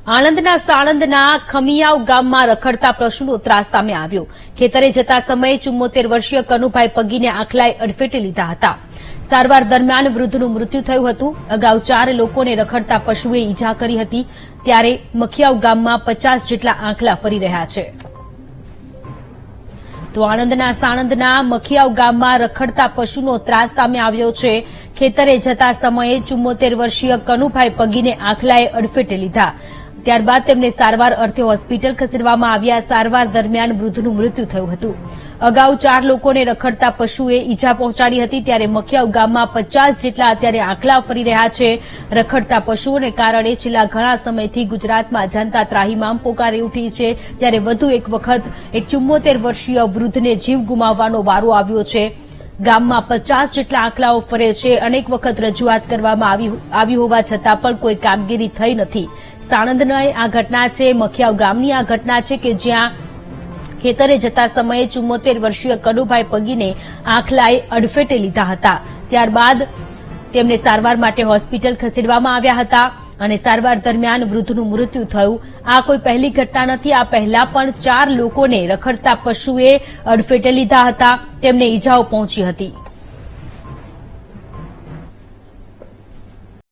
આણંદના સાણંદના ખમિયાવ ગામમાં રખડતા પશુનો ત્રાસ સામે આવ્યો। ખેતરે જતા સમયે 74 વર્ષીય કનુભાઈ પગીને આંખલાએ અડફેટે લીધા હતા। સારવાર દરમિયાન વૃદ્ધનું મૃત્યુ થયું હતું। અગાઉ 4 લોકોને રખડતા પશુએ ઈજા કરી હતી, ત્યારે મખિયાવ ગામમાં 50 જેટલા આંખલા ફરી રહ્યા છે। તો આણંદના સાણંદના મખિયાવ ગામમાં રખડતા પશુનો ત્રાસ સામે આવ્યો છે। ખેતરે જતા સમયે 74 વર્ષીય કનુભાઈ પગીને આંખલાએ અડફેટે લીધા। ત્યારબાદ તેમને સારવાર અર્થે હોસ્પિટલ ખસેડવામાં આવ્યા। સારવાર દરમિયાન વૃદ્ધનું મૃત્યુ થયું હતું। અગાઉ 4 લોકોને રખડતા પશુએ ઈજા પહોંચાડી હતી, ત્યારે મખિયાવ ગામમાં 50 જેટલા અત્યારે આંખલા ફરી રહ્યા છે। રખડતા પશુઓને કારણે છેલ્લા ઘણા સમયથી ગુજરાતમાં જનતા ત્રાહિમામ પોકારી ઉઠી છે, ત્યારે વધુ એક વખત એક 74 વર્ષીય વૃદ્ધને જીવ ગુમાવવાનો વારો આવ્યો છે। ગામમાં 50 જેટલા આંખલાઓ ફરે છે। અનેક વખત રજૂઆત કરવામાં આવી હોવા છતાં પણ કોઈ કામગીરી થઈ નથી। સાણંદની આ ઘટના છે, મખિયાવ ગામની આ ઘટના છે કે જ્યાં ખેતરે જતા સમયે 74 વર્ષીય કનુભાઈ પગીને આંખલાએ અડફેટે લીધા હતા। ત્યારબાદ તેમને સારવાર માટે હોસ્પિટલ ખસેડવામાં આવ્યા હતા અને સારવાર દરમિયાન વૃદ્ધનું મૃત્યુ થયું। આ કોઈ પહેલી ઘટના નથી। આ પહેલા પણ 4 લોકોને રખડતા પશુએ અડફેટે લીધા હતા, તેમને ઈજાઓ પહોંચી હતી।